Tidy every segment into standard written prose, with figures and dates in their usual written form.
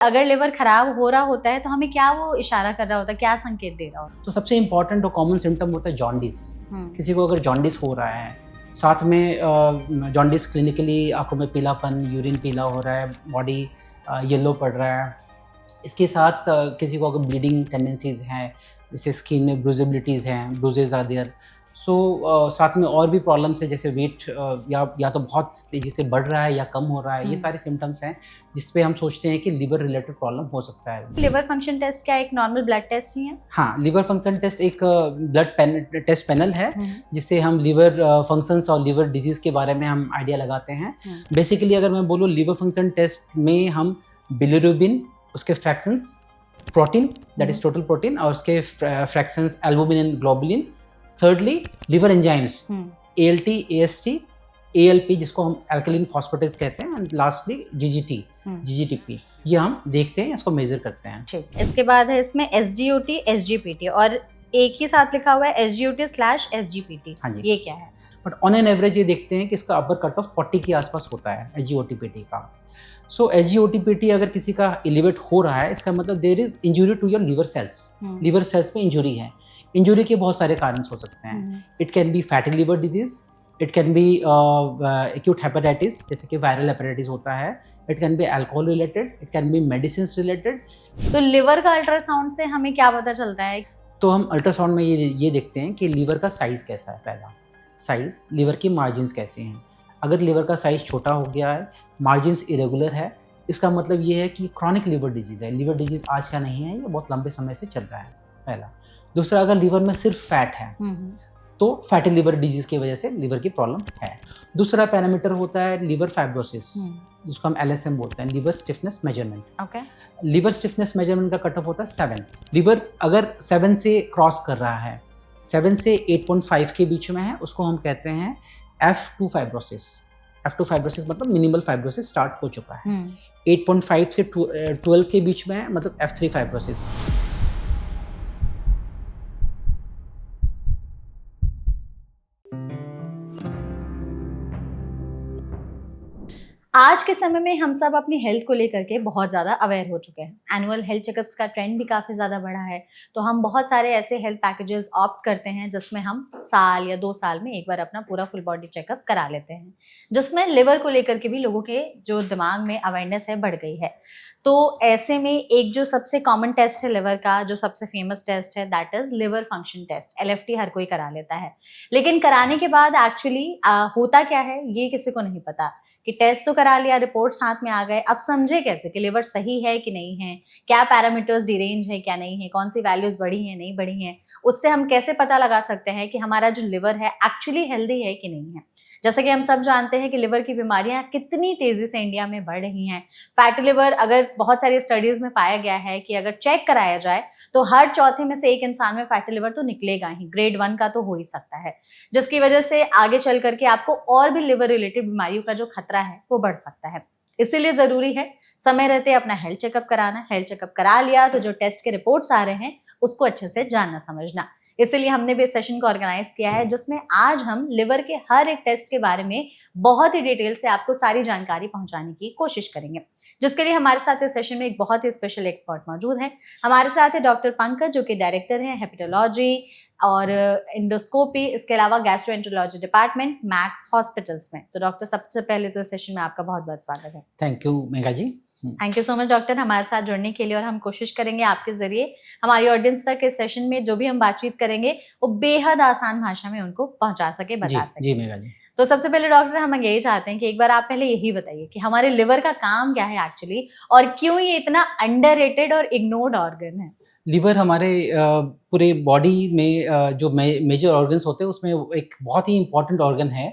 अगर लिवर खराब हो रहा होता है तो हमें क्या वो इशारा कर रहा होता है, क्या संकेत दे रहा होता है? तो सबसे इम्पॉर्टेंट और कॉमन सिम्टम होता है जॉन्डिस। किसी को अगर जॉन्डिस हो रहा है, साथ में जॉन्डिस क्लिनिकली आंखों में पीलापन, यूरिन पीला हो रहा है, बॉडी येलो पड़ रहा है, इसके साथ किसी को अगर ब्लीडिंग टेंडेंसीज हैं, जैसे स्किन में ब्रूजेबिलिटीज़ हैं, ब्रूजेज आर देयर, सो साथ में और भी प्रॉब्लम्स है, जैसे वेट या तो बहुत तेज़ी से बढ़ रहा है या कम हो रहा है, ये सारे सिम्टम्स हैं जिस पे हम सोचते हैं कि लिवर रिलेटेड प्रॉब्लम हो सकता है। लिवर फंक्शन टेस्ट क्या एक नॉर्मल ब्लड टेस्ट ही है? हाँ, लिवर फंक्शन टेस्ट एक ब्लड टेस्ट पैनल है जिससे हम लिवर फंक्शंस और लिवर डिजीज़ के बारे में हम आइडिया लगाते हैं। बेसिकली अगर मैं बोलूँ, लिवर फंक्शन टेस्ट में हम बिलिरुबिन, उसके fractions, protein that is total protein, और उसके fractions albumin and globulin, thirdly liver enzymes ALT, AST, ALP जिसको हम अल्कलीन फॉस्फेटेज कहते हैं, एंड लास्टली GGTP, ये हम देखते हैं, इसको मेजर करते हैं। ठीक, इसके बाद है इसमें SGOT, SGPT, और एक ही साथ लिखा हुआ है SGOT/SGPT। हाँ जी, ये क्या है? बट ऑन एन एवरेज ये देखते हैं कि इसका अपर कट ऑफ 40 के आसपास होता है SGOT-PT का। सो SGOT-PT अगर किसी का एलिवेट हो रहा है, इसका मतलब there is injury to your liver cells, liver cells में इंजुरी है। इंजुरी के बहुत सारे कारण हो सकते हैं। It can be fatty liver disease, it can be acute hepatitis जैसे कि वायरल हेपेटाइटिस होता है, it can be alcohol related, it can be medicine related. तो लिवर का अल्ट्रासाउंड से हमें क्या पता चलता है? तो हम अल्ट्रासाउंड में ये देखते हैं कि लिवर का साइज कैसा है। पहला साइज, लिवर की मार्जिन्स कैसे हैं। अगर लिवर का साइज छोटा हो गया है, मार्जिन्स इरेगुलर है, इसका मतलब ये है कि क्रॉनिक लिवर डिजीज़ है। लिवर डिजीज़ आज का नहीं है, ये बहुत लंबे समय से चल रहा है, पहला। दूसरा, अगर लिवर में सिर्फ फैट है तो फैटी लिवर डिजीज़ की वजह से लिवर की प्रॉब्लम है। दूसरा पैरामीटर होता है लिवर फाइब्रोसिस, जिसको हम LSM बोलते हैं, liver stiffness measurement. Okay. Liver stiffness measurement का कट ऑफ होता है 7। लिवर अगर 7 से क्रॉस कर रहा है, 7 से 8.5 के बीच में है, उसको हम कहते हैं F2 फाइब्रोसिस। F2 फाइब्रोसिस मतलब मिनिमल फाइब्रोसिस स्टार्ट हो चुका है। 8.5 से 12 के बीच में है, मतलब F3 फाइब्रोसिस। आज के समय में हम सब अपनी हेल्थ को लेकर के बहुत ज़्यादा अवेयर हो चुके हैं। एनुअल हेल्थ चेकअप्स का ट्रेंड भी काफ़ी ज़्यादा बढ़ा है, तो हम बहुत सारे ऐसे हेल्थ पैकेजेस ऑप्ट करते हैं जिसमें हम साल या 2 साल में एक बार अपना पूरा फुल बॉडी चेकअप करा लेते हैं, जिसमें लिवर को लेकर के भी लोगों के जो दिमाग में अवेयरनेस है बढ़ गई है। तो ऐसे में एक जो सबसे कॉमन टेस्ट है लिवर का, जो सबसे फेमस टेस्ट है, that is liver function test. LFT हर कोई करा लेता है, लेकिन कराने के बाद एक्चुअली होता क्या है ये किसी को नहीं पता। कि टेस्ट तो करा लिया, रिपोर्ट हाथ में आ गए, अब समझे कैसे कि लिवर सही है कि नहीं है, क्या पैरामीटर्स डिरेंज है क्या नहीं है, कौन सी वैल्यूज बढ़ी हैं नहीं बढ़ी हैं, उससे हम कैसे पता लगा सकते हैं कि हमारा जो लिवर है एक्चुअली हेल्दी है कि नहीं है। जैसे कि हम सब जानते हैं कि लिवर की बीमारियां कितनी तेजी से इंडिया में बढ़ रही हैं। फैटी लिवर अगर बहुत सारी स्टडीज में पाया गया है कि अगर चेक कराया जाए तो हर चौथे में से एक इंसान में फैटी लिवर तो निकलेगा ही, ग्रेड 1 का तो हो ही सकता है, जिसकी वजह से आगे चल करके आपको और भी लिवर रिलेटेड बीमारियों का जो खतरा है वो बढ़ सकता है। इसीलिए जरूरी है समय रहते अपना हेल्थ चेकअप कराना। हेल्थ चेकअप करा लिया तो जो टेस्ट के रिपोर्ट्स आ रहे हैं उसको अच्छे से जानना समझना। इसीलिए हमने भी इस सेशन को ऑर्गेनाइज किया है, जिसमें आज हम लिवर के हर एक टेस्ट के बारे में बहुत ही डिटेल से आपको सारी जानकारी पहुंचाने की कोशिश करेंगे, जिसके लिए हमारे साथ इस सेशन में एक बहुत ही स्पेशल एक्सपर्ट मौजूद है। हमारे साथ है डॉक्टर पंकज, जो कि डायरेक्टर हैं हेपेटोलॉजी और एंडोस्कोपी, इसके अलावा गैस्ट्रोएंटरोलॉजी डिपार्टमेंट मैक्स हॉस्पिटल्स में। तो डॉक्टर, सबसे पहले तो इस सेशन में आपका बहुत बहुत स्वागत है। Thank you Megha ji. Thank you so much doctor हमारे साथ जुड़ने के लिए, और हम कोशिश करेंगे आपके जरिए हमारी ऑडियंस तक इस सेशन में जो भी हम बातचीत करेंगे वो बेहद आसान भाषा में उनको पहुंचा सके, बता सके। जी मेघा जी। तो सबसे पहले डॉक्टर, हम यही चाहते हैं कि एक बार आप पहले यही बताइए कि हमारे लिवर का काम क्या है एक्चुअली, और क्यों ये इतना अंडररेटेड और इग्नोर्ड ऑर्गन है। लिवर हमारे पूरे बॉडी में जो मेजर ऑर्गन्स होते हैं उसमें एक बहुत ही इम्पॉर्टेंट ऑर्गन है।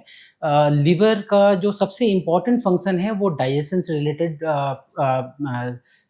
लिवर का जो सबसे इम्पॉर्टेंट फंक्शन है वो डाइजेशन से रिलेटेड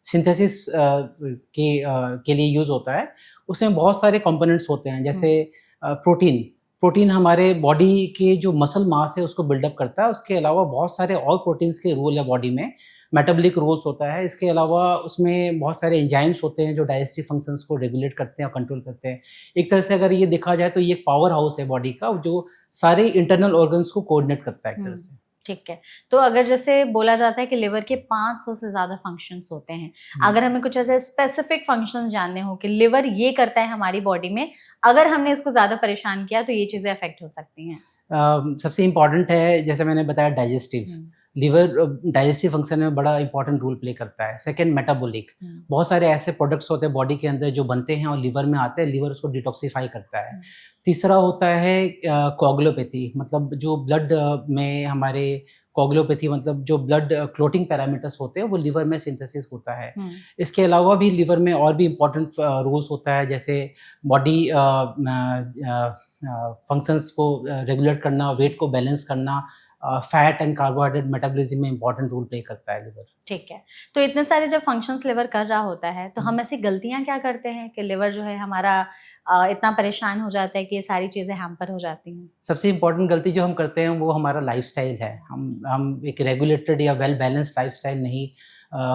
सिंथेसिस के लिए यूज़ होता है। उसमें बहुत सारे कंपोनेंट्स होते हैं, जैसे प्रोटीन हमारे बॉडी के जो मसल मास है उसको बिल्डअप करता है। उसके अलावा बहुत सारे और प्रोटीन्स के रोल है बॉडी में, मेटाबॉलिक रोल्स होता है। इसके अलावा उसमें बहुत सारे एंजाइम्स होते हैं जो डाइजेस्टिव फंक्शंस को रेगुलेट करते हैं और कंट्रोल करते हैं। एक तरह से अगर ये देखा जाए तो ये एक पावर हाउस है बॉडी का, जो सारे इंटरनल ऑर्गन्स को कोऑर्डिनेट करता है एक तरह से। ठीक है। तो अगर जैसे बोला जाता है कि लिवर के 500 से ज्यादा फंक्शंस होते हैं, अगर हमें कुछ ऐसे स्पेसिफिक फंक्शंस जानने हो कि लिवर ये करता है हमारी बॉडी में, अगर हमने इसको ज्यादा परेशान किया तो ये चीजें अफेक्ट हो सकती हैं। सबसे इम्पॉर्टेंट है, जैसे मैंने बताया, डाइजेस्टिव। लिवर डाइजेस्टिव फंक्शन में बड़ा इंपॉर्टेंट रोल प्ले करता है। Second, metabolic. बहुत सारे ऐसे प्रोडक्ट्स होते हैं बॉडी के अंदर जो बनते हैं और लिवर में आते हैं, लिवर उसको डिटॉक्सिफाई करता है। तीसरा होता है कोगुलोपैथी, मतलब जो ब्लड में हमारे कोगुलोपैथी, मतलब जो ब्लड क्लोटिंग पैरामीटर्स होते हैं वो लिवर में सिंथेसिस होता है। इसके अलावा भी लिवर में और भी इम्पोर्टेंट रोल्स होता है, जैसे बॉडी फंक्शंस को रेगुलेट करना, वेट को बैलेंस करना, फैट एंड कार्बोहाइड्रेट मेटाबॉलिज्म में इंपॉर्टेंट रोल प्ले करता है लिवर। ठीक है। तो इतने सारे जब फंक्शंस लिवर कर रहा होता है तो हम ऐसी गलतियां क्या करते हैं कि लिवर जो है हमारा इतना परेशान हो जाता है कि ये सारी चीजें हैम्पर हो जाती हैं? सबसे इम्पोर्टेंट गलती जो हम करते हैं वो हमारा लाइफस्टाइल है। हम एक रेगुलेटेड या वेल बैलेंस्ड लाइफस्टाइल नहीं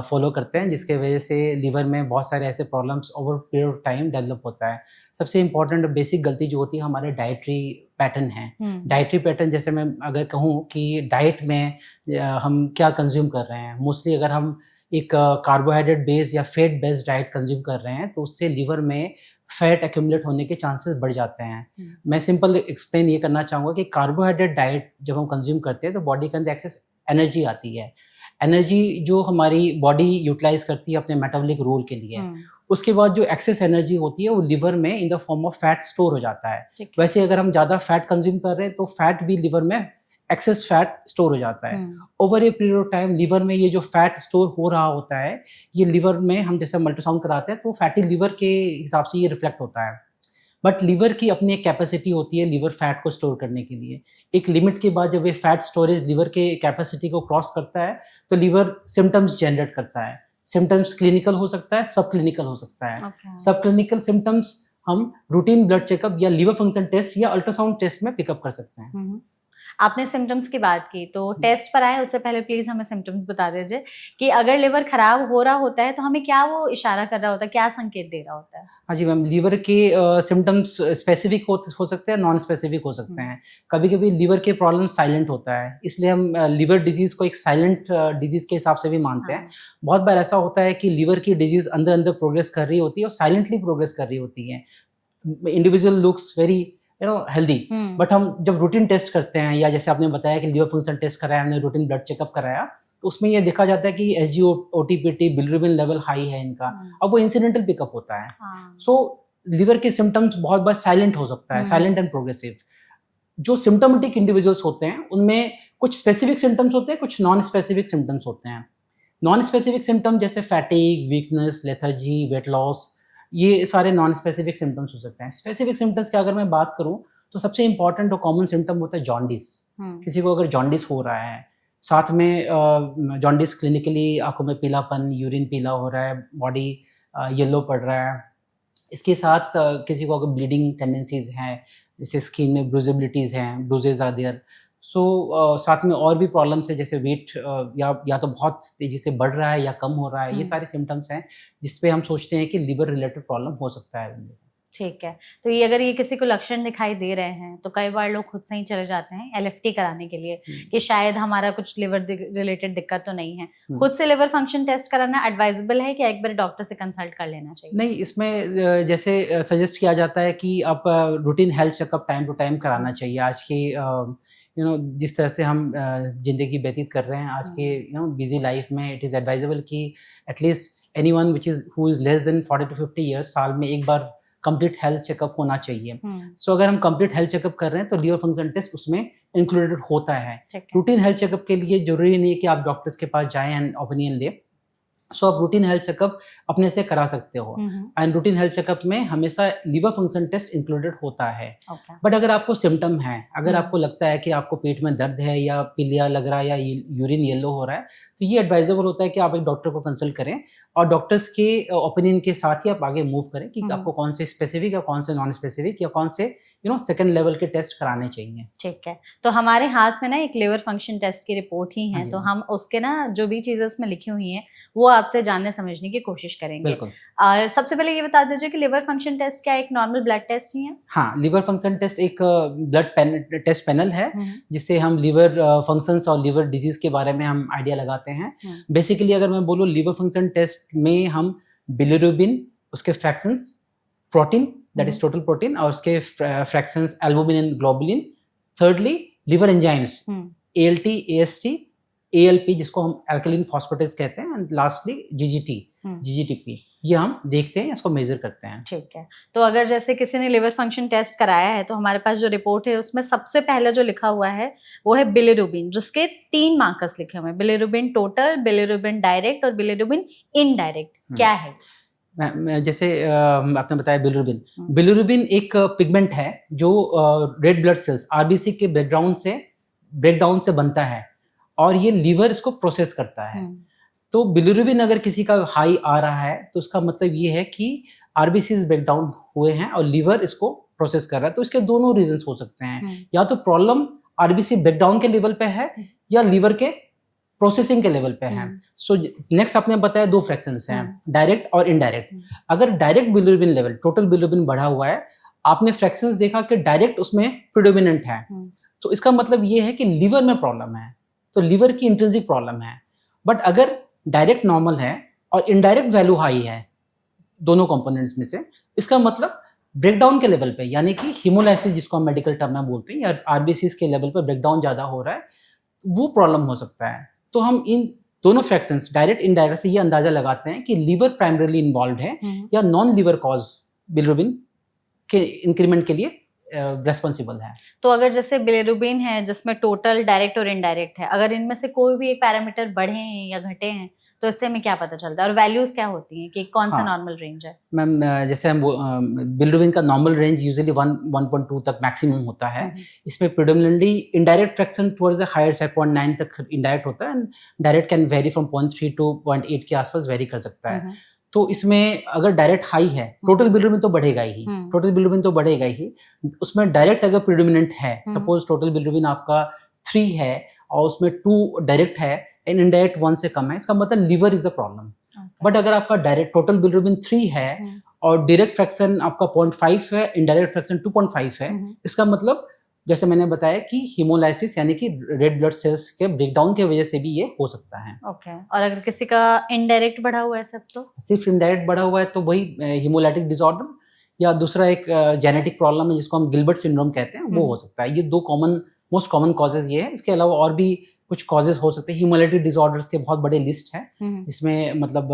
फॉलो करते हैं, जिसके वजह से लिवर में बहुत सारे ऐसे problems over period of time develop होता है। सबसे इम्पोर्टेंट बेसिक गलती जो होती है हमारे डाइटरी पैटर्न है। डाइटरी पैटर्न, जैसे मैं अगर कहूँ कि डाइट में हम क्या कंज्यूम कर रहे हैं, मोस्टली अगर हम एक कार्बोहाइड्रेट बेस्ड या फैट बेस्ड डाइट कंज्यूम कर रहे हैं तो उससे लिवर में फैट एक्यूमुलेट होने के चांसेस बढ़ जाते हैं। मैं सिंपल एक्सप्लेन ये करना चाहूँगा कि कार्बोहाइड्रेट डाइट जब हम कंज्यूम करते हैं तो बॉडी के अंदर एक्सेस एनर्जी आती है। एनर्जी जो हमारी बॉडी यूटिलाइज करती है अपने मेटाबॉलिक रोल के लिए, उसके बाद जो एक्सेस एनर्जी होती है वो लिवर में in the form of fat store हो जाता है। वैसे अगर हम ज़्यादा फैट कंज्यूम कर रहे हैं तो फैट भी लिवर में एक्सेस फैट स्टोर हो जाता है। Over a period of time liver में ये जो फैट स्टोर हो रहा होता है, ये लिवर में हम जैसे अल्ट्रासाउंड कराते हैं तो फैटी लिवर के हिसाब से ये रिफ्लेक्ट होता है। बट लिवर की अपनी एक कैपेसिटी होती है लिवर फैट को स्टोर करने के लिए। एक लिमिट के बाद जब ये फैट स्टोरेज लिवर के कैपेसिटी को क्रॉस करता है तो लिवर सिम्टम्स जनरेट करता है। सिम्टम्स क्लिनिकल हो सकता है, सब क्लिनिकल हो सकता है। सब क्लिनिकल सिम्टम्स हम रूटीन ब्लड चेकअप या लिवर फंक्शन टेस्ट या अल्ट्रासाउंड टेस्ट में पिकअप कर सकते हैं। आपने सिम्टम्स की बात की, तो टेस्ट पर आए उससे पहले प्लीज हमें सिम्टम्स बता दीजिए कि अगर लिवर खराब हो रहा होता है तो हमें क्या वो इशारा कर रहा होता है, क्या संकेत दे रहा होता है? हाँ जी मैम, लिवर के सिम्टम्स स्पेसिफिक हो सकते हैं, नॉन स्पेसिफिक हो सकते हैं। कभी कभी लिवर के प्रॉब्लम साइलेंट होता है, इसलिए हम लिवर डिजीज को एक साइलेंट डिजीज के हिसाब से भी मानते हैं। बहुत बार ऐसा होता है कि लिवर की डिजीज अंदर अंदर प्रोग्रेस कर रही होती है और साइलेंटली प्रोग्रेस कर रही होती है। Individual looks very healthy, but हम जब रूटीन टेस्ट करते हैं, या जैसे आपने बताया कि लिवर फंक्शन टेस्ट कराया, हमने रूटीन ब्लड चेकअप कराया, तो उसमें ये देखा जाता है कि SGO-OTPT बिलिरुबिन लेवल हाई है इनका। अब वो इंसिडेंटल पिकअप होता है। सो लिवर के सिम्टम्स बहुत बार साइलेंट हो सकता है, साइलेंट एंड प्रोग्रेसिव। जो सिम्टोमेटिक इंडिविजुअल्स होते हैं उनमें कुछ स्पेसिफिक सिम्टम्स होते हैं, कुछ नॉन स्पेसिफिक सिम्टम्स होते हैं। नॉन स्पेसिफिक सिम्टम्स जैसे fatigue, weakness, lethargy, weight loss, ये सारे नॉन स्पेसिफिक सिम्टम्स हो सकते हैं। स्पेसिफिक सिम्टम्स की अगर मैं बात करूं तो सबसे इंपॉर्टेंट और कॉमन सिम्टम होता है जॉन्डिस। किसी को अगर जॉन्डिस हो रहा है, साथ में जॉन्डिस क्लिनिकली आंखों में पीलापन, यूरिन पीला हो रहा है, बॉडी येलो पड़ रहा है, इसके साथ किसी को अगर ब्लीडिंग टेंडेंसीज हैं, जैसे स्किन में ब्रूजेबिलिटीज़ हैं, ब्रूजेज आर देयर। साथ में और भी प्रॉब्लम्स है, जैसे वेट या तो बहुत तेज़ी से बढ़ रहा है या कम हो रहा है। ये सारे सिम्टम्स हैं जिसपे हम सोचते हैं कि लिवर रिलेटेड प्रॉब्लम हो सकता है। ठीक है। तो ये अगर ये किसी को लक्षण दिखाई दे रहे हैं तो कई बार लोग खुद से ही चले जाते हैं LFT कराने के लिए कि शायद हमारा कुछ लिवर रिलेटेड दिक्कत तो नहीं है। खुद से लिवर फंक्शन टेस्ट कराना एडवाइजेबल है कि एक बार डॉक्टर से कंसल्ट कर लेना चाहिए? नहीं, इसमें जैसे सजेस्ट किया जाता है कि आप routine health checkup time to time कराना चाहिए। आज की जिस तरह से हम ज़िंदगी व्यतीत कर रहे हैं आज के बिजी लाइफ में, इट इज़ एडवाइजेबल कि at least anyone who is less than 40 to 50 years साल में एक बार कंप्लीट हेल्थ चेकअप होना चाहिए। अगर हम कंप्लीट हेल्थ चेकअप कर रहे हैं तो लिवर फंक्शन टेस्ट उसमें इंक्लूडेड होता है। रूटीन हेल्थ चेकअप के लिए जरूरी नहीं है कि आप डॉक्टर्स के पास जाएं एंड ओपिनियन लें। आप रूटीन हेल्थ चेकअप अपने से करा सकते हो, एंड रूटीन हेल्थ चेकअप में हमेशा लिवर फंक्शन टेस्ट इंक्लूडेड होता है। बट अगर आपको सिम्टम है, अगर आपको लगता है कि आपको पेट में दर्द है या पीलिया लग रहा है या यूरिन येलो हो रहा है, तो ये एडवाइजेबल होता है कि आप एक डॉक्टर को कंसल्ट करें और डॉक्टर्स के ओपिनियन के साथ ही आप आगे मूव करें कि आपको कौन से स्पेसिफिक या कौन से नॉन स्पेसिफिक या कौन से सेकंड लेवल के टेस्ट कराने चाहिए। ठीक है, तो हमारे हाथ में ना एक लिवर फंक्शन टेस्ट की रिपोर्ट ही है, तो हम उसके ना जो भी चीजें उसमें लिखी हुई हैं वो आपसे जानने समझने की कोशिश करेंगे। बिल्कुल। और सबसे पहले ये बता दीजिए कि लिवर फंक्शन टेस्ट क्या एक नॉर्मल ब्लड टेस्ट ही है? हाँ, लिवर फंक्शन टेस्ट एक ब्लड टेस्ट पैनल है जिससे हम लिवर फंक्शंस और लिवर डिजीज के बारे में हम आइडिया लगाते हैं। बेसिकली अगर मैं बोलूँ लिवर फंक्शन टेस्ट में हम बिलिरुबिन, उसके fractions, protein that is total protein, और उसके fractions albumin and globulin, thirdly liver enzymes ALT, AST, ALP जिसको हम अल्कलीन फॉस्फेटेज कहते हैं, एंड लास्टली GGTP, ये हम देखते हैं, इसको मेजर करते हैं। ठीक है, तो अगर जैसे किसी ने लिवर फंक्शन टेस्ट कराया है तो हमारे पास जो रिपोर्ट है उसमें सबसे पहले जो लिखा हुआ है वो है बिलिरुबिन, जिसके 3 मार्कर्स लिखे हुए हैं, बिलिरुबिन टोटल, बिलिरुबिन डायरेक्ट और बिलिरुबिन इनडायरेक्ट। क्या है? जैसे आपने बताया बिलिरुबिन एक पिगमेंट है जो रेड ब्लड सेल्स RBC के ब्रेकडाउन से बनता है, और ये लीवर इसको प्रोसेस करता है। तो बिलिरुबिन अगर किसी का हाई आ रहा है तो उसका मतलब ये है कि RBCs ब्रेकडाउन हुए हैं और लीवर इसको प्रोसेस कर रहा है। तो इसके दोनों रीजंस हो सकते हैं, या तो प्रॉब्लम RBC ब्रेकडाउन के लेवल पे है या लीवर के प्रोसेसिंग के लेवल पे है। सो नेक्स्ट आपने बताया 2 फ्रैक्शंस हैं, डायरेक्ट और इनडायरेक्ट। अगर direct bilirubin level, total bilirubin बढ़ा हुआ है, आपने फ्रैक्शंस देखा कि डायरेक्ट उसमें प्रीडोमिनेंट है, तो इसका मतलब ये है कि लीवर में प्रॉब्लम है, तो लीवर की इंट्रिंसिक प्रॉब्लम है। बट अगर डायरेक्ट नॉर्मल है और इनडायरेक्ट वैल्यू हाई है, दोनों कंपोनेंट्स में से, इसका मतलब ब्रेकडाउन के लेवल पे, यानी कि हीमोलाइसिस जिसको हम मेडिकल टर्म में बोलते हैं, या RBCs के लेवल पर ब्रेकडाउन ज्यादा हो रहा है, वो प्रॉब्लम हो सकता है। तो हम इन दोनों फ्रैक्शंस डायरेक्ट इनडायरेक्ट से ये अंदाजा लगाते हैं कि लीवर प्राइमरीली इन्वॉल्व है या नॉन लीवर कॉज बिलिरुबिन के इंक्रीमेंट के लिए रेस्पॉन्सिबल है। तो अगर जैसे बिलिरुबिन है जिसमें टोटल, डायरेक्ट और इनडायरेक्ट है, अगर इनमें से कोई भी एक पैरामीटर बढ़े हैं या घटे हैं तो इससे हमें क्या पता चलता है, और वैल्यूज क्या होती हैं कि कौन सा नॉर्मल रेंज है? मैम, जैसे हम बिलिरुबिन का नॉर्मल रेंज यूजुअली 1.2 तक मैक्सिमम होता है। इसमें predominantly indirect fraction towards the higher side 0.9 तक इनडायरेक्ट होता है, and direct can vary from 0.3 to 0.8 के आसपास वेरी कर सकता है। तो इसमें अगर डायरेक्ट हाई है, टोटल बिलिरुबिन तो बढ़ेगा ही, उसमें डायरेक्ट अगर प्रीडोमिनेंट है, सपोज टोटल बिलिरुबिन आपका 3 है और उसमें 2 डायरेक्ट है एंड इनडायरेक्ट 1 से कम है, इसका मतलब liver is the problem. But अगर आपका डायरेक्ट टोटल बिलिरुबिन 3 है और डायरेक्ट फ्रैक्शन आपका 0.5 है, इनडायरेक्ट फ्रैक्शन 2.5 है, इसका मतलब जैसे मैंने बताया कि हीमोलाइसिस यानी कि रेड ब्लड सेल्स के ब्रेकडाउन की वजह से भी ये हो सकता है। ओके, और अगर किसी का इनडायरेक्ट बढ़ा हुआ है, सब तो सिर्फ इनडायरेक्ट बढ़ा हुआ है तो वही हीमोलाइटिक डिसऑर्डर, या दूसरा एक जेनेटिक प्रॉब्लम है जिसको हम गिलबर्ट सिंड्रोम कहते हैं, वो हो सकता है। ये 2 मोस्ट कॉमन कॉजेज ये है। इसके अलावा और भी कुछ कॉजेज हो सकते हैं। हीमोलाइटिक डिसऑर्डर्स के बहुत बड़े लिस्ट है, इसमें मतलब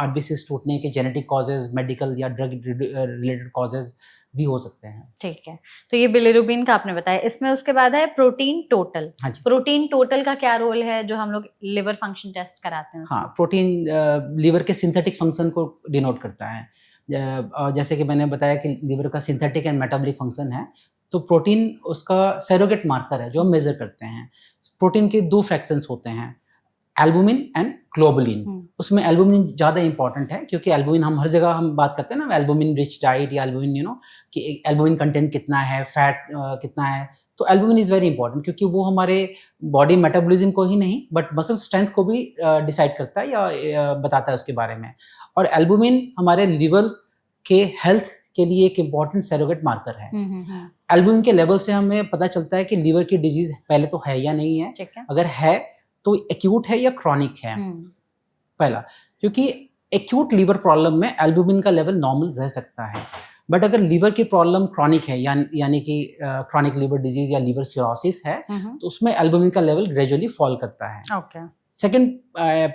RBCs टूटने के जेनेटिक कॉजेज, मेडिकल या ड्रग रिलेटेड कॉजेज भी हो सकते हैं। ठीक है, तो ये बिलिरुबिन का आपने बताया। इसमें उसके बाद है प्रोटीन टोटल। हाँ जी। प्रोटीन टोटल का क्या रोल है जो हम लोग लिवर फंक्शन टेस्ट कराते हैं? हाँ, प्रोटीन लीवर के सिंथेटिक फंक्शन को डिनोट करता है। जैसे कि मैंने बताया कि लीवर का सिंथेटिक एंड मेटाबॉलिक फंक्शन है, तो प्रोटीन उसका सरोगेट मार्कर है जो हम मेजर करते हैं। प्रोटीन के 2 फ्रैक्शंस होते हैं, एल्बुमिन एंड ग्लोबुलिन। उसमें एल्बुमिन ज़्यादा इंपॉर्टेंट है क्योंकि एल्बुमिन हम हर जगह हम बात करते हैं ना, एल्बुमिन रिच डाइट या एल्बुमिन कि एल्बुमिन कंटेंट कितना है, फैट कितना है। तो एल्बुमिन इज़ वेरी इंपॉर्टेंट क्योंकि वो हमारे बॉडी मेटाबॉलिज्म को ही नहीं बट मसल स्ट्रेंथ को भी डिसाइड करता है या बताता है उसके बारे में। और एल्बुमिन हमारे लिवर के हेल्थ के लिए एक इम्पॉर्टेंट सरोगेट मार्कर है। एल्बुमिन के लेवल से हमें पता चलता है कि लीवर की डिजीज पहले तो है या नहीं है, अगर है तो एक्यूट है या क्रॉनिक है। पहला, क्योंकि एक्यूट लीवर प्रॉब्लम में एल्बुमिन का लेवल नॉर्मल रह सकता है, बट अगर लीवर की प्रॉब्लम क्रॉनिक है यानी कि क्रॉनिक लीवर डिजीज या लीवर सिरोसिस है तो उसमें एल्बुमिन का लेवल ग्रेजुअली फॉल करता है। सेकंड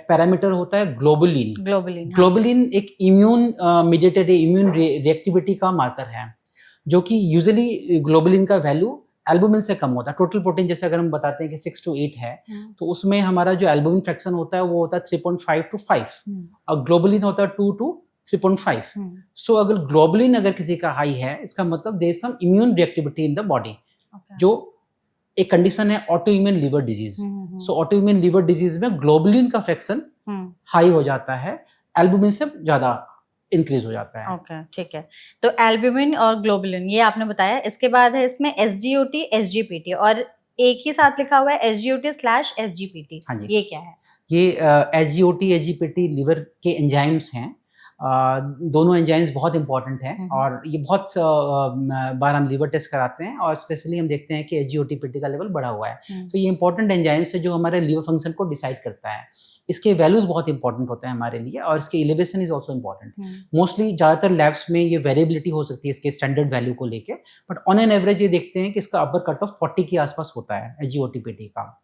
पैरामीटर होता है ग्लोबुलिन एक इम्यून मीडिएटेड इम्यून रिएक्टिविटी का मार्कर है, जो कि यूजुअली ग्लोबुलिन का वैल्यू एल्बुमिन से कम होता है। टोटल प्रोटीन जैसे अगर हम बताते हैं कि 6 to 8 है, तो उसमें हमारा जो एल्बुमिन फ्रैक्शन होता है वो होता है 3.5 to 5 और ग्लोबुलिन होता है 2 to 3.5। सो अगर ग्लोबुलिन अगर किसी का हाई है, इसका मतलब there is some immune reactivity in the body, जो एक कंडीशन है autoimmune liver disease. So autoimmune liver disease में ग्लोबुलिन का फ्रैक्शन हाई हो जाता है एल्बुमिन से ज्यादा इंक्रीज हो जाता है। ओके, ठीक है। तो एल्ब्यूमिन और ग्लोबुलिन ये आपने बताया, इसके बाद है इसमें SGOT, SGPT और एक ही साथ लिखा हुआ है SGOT/SGPT, हाँ जी, ये क्या है? ये SGOT SGPT लीवर के एंजाइम्स हैं। दोनों एंजाइम्स बहुत इंपॉर्टेंट हैं और ये बहुत बार हम लीवर टेस्ट कराते हैं और स्पेशली हम देखते हैं कि SGOT-PT का लेवल बढ़ा हुआ है। तो ये इंपॉर्टेंट एंजाइम्स है जो हमारे लीवर फंक्शन को डिसाइड करता है। इसके वैल्यूज बहुत इंपॉर्टेंट होते हैं हमारे लिए और इसके elevation is also important. Mostly ज़्यादातर लैब्स में ये वेरिएबिलिटी हो सकती है इसके स्टैंडर्ड वैल्यू को लेके, बट ऑन एन एवरेज ये देखते हैं कि इसका अपर कट ऑफ 40 के आसपास होता है SGOT-PT का।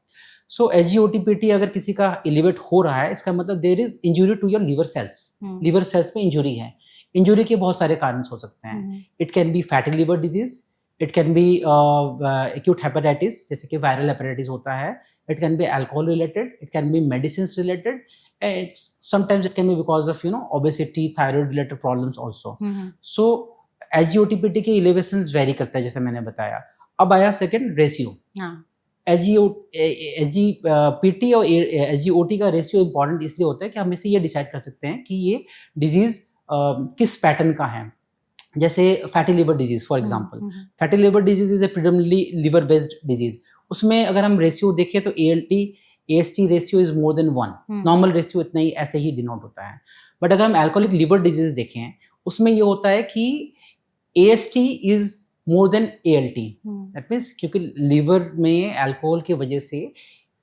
सो SGOT-PT अगर किसी का एलिवेट हो रहा है, इसका मतलब there is injury to your liver cells, liver cells में इंजुरी है। इंजुरी के बहुत सारे कारण हो सकते हैं। It can be fatty liver disease, it can be acute hepatitis जैसे कि वायरल हेपेटाइटिस होता है, it can be alcohol related, it can be medicine related, and sometimes it can be because of obesity, thyroid related problems also. So SGOT-PT के elevations very करता है जैसे मैंने बताया। अब आया सेकेंड रेशियो। SGPT और SGOT का रेशियो इंपॉर्टेंट इसलिए होता है कि हम इससे ये डिसाइड कर सकते हैं कि ये डिजीज किस पैटर्न का है। जैसे fatty liver disease for example, fatty liver disease is a predominantly liver based disease. उसमें अगर हम रेशियो देखें तो ALT AST ratio is more than 1, normal ratio इतना ही ऐसे ही डिनोट होता है। बट अगर हम अल्कोहलिक लिवर डिजीज देखें उसमें ये होता है कि AST is more than ALT। That means क्योंकि लीवर में अल्कोहल की वजह से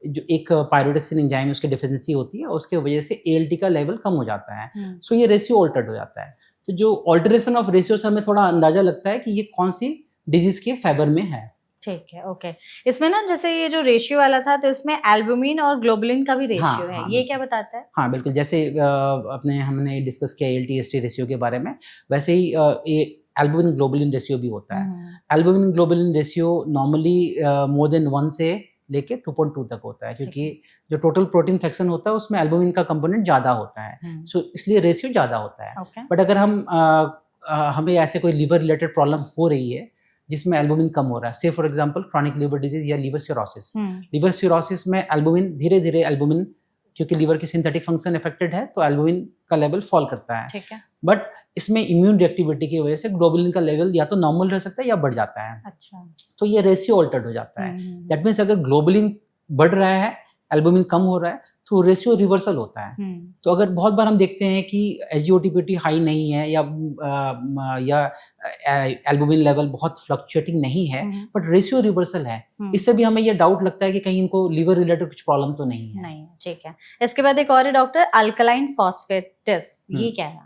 जो एक पायरोडेक्सिन एंजाइम उसकी डिफिशिएंसी होती है, उसके वजह से ALT का लेवल कम हो जाता है। सो ये रेशियो ऑल्टर्ड हो जाता है। तो जो ऑल्टरेशन ऑफ रेशियो से हमें थोड़ा अंदाजा लगता है कि ये कौन सी डिजीज के फेवर में है। ठीक है, ओके। इसमें ना जैसे ये जो रेशियो वाला था तो इसमें एल्ब्यूमिन और ग्लोबुलिन का भी रेशियो है, ये क्या बताता है? हाँ बिल्कुल, जैसे हमने डिस्कस किया ALT AST रेशियो के बारे में, वैसे ही एल्ब्यूमिन ग्लोबुलिन रेशियो भी होता है। Albumin globulin ratio normally more than 1 से लेके 2.2 तक होता है, क्योंकि जो टोटल प्रोटीन फ्रैक्शन होता है उसमें एल्ब्यूमिन का कंपोनेंट ज़्यादा होता है। सो इसलिए रेशियो ज़्यादा होता है। बट अगर हमें ऐसे कोई लिवर रिलेटेड प्रॉब्लम हो रही है जिसमें एल्ब्यूमिन कम हो रहा है, से for example chronic liver disease या लिवर सिरोसिस। लिवर सिरोसिस में एल्ब्यूमिन धीरे धीरे एल्ब्यूमिन, क्योंकि लिवर की सिंथेटिक फंक्शन अफेक्टेड है तो एल्ब्यूमिन का लेवल फॉल करता है। ठीक है। बट इसमें इम्यून रिएक्टिविटी की वजह से ग्लोबुलिन का लेवल या तो नॉर्मल रह सकता है या बढ़ जाता है। अच्छा। तो ये रेशियो ऑल्टर्ड हो जाता है। दैट मीन्स अगर ग्लोबुलिन बढ़ रहा है, एल्ब्यूमिन कम हो रहा है, तो रेशियो रिवर्सल होता है। तो अगर बहुत बार हम देखते हैं कि SGOT-PT हाई नहीं है या एल्ब्यूमिन लेवल बहुत फ्लक्चुएटिंग नहीं है, बट रेशियो रिवर्सल है, इससे भी हमें ये डाउट लगता है कि कहीं इनको लिवर रिलेटेड कुछ प्रॉब्लम तो नहीं है। नहीं, ठीक है। इसके बाद एक और है डॉक्टर, अल्कलाइन फॉस्फेटेस, ये क्या है?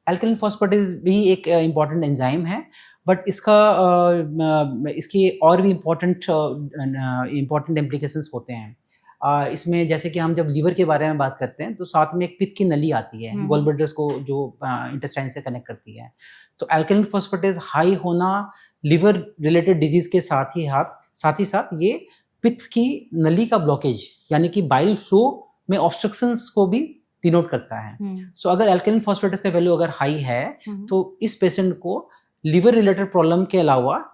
अल्कलाइन फॉस्फेटेस भी एक इम्पॉर्टेंट एंजाइम है, बट इसके और भी इम्पॉर्टेंट इम्प्लीकेशंस होते हैं। इसमें जैसे कि हम जब लीवर के बारे में बात करते हैं तो साथ में एक पित्त की नली आती है गॉल ब्लैडर्स को, जो इंटेस्टाइन से कनेक्ट करती है। तो अल्कलाइन फॉस्फेटेस हाई होना लिवर रिलेटेड डिजीज के साथ ही साथ ये पित्त की नली का ब्लॉकेज यानी कि बाइल फ्लो में ऑब्स्ट्रक्शंस को भी डिनोट करता है। सो अगर अल्कलाइन फॉस्फेटेस का वैल्यू अगर हाई है तो इस पेशेंट को लिवर रिलेटेड प्रॉब्लम के अलावा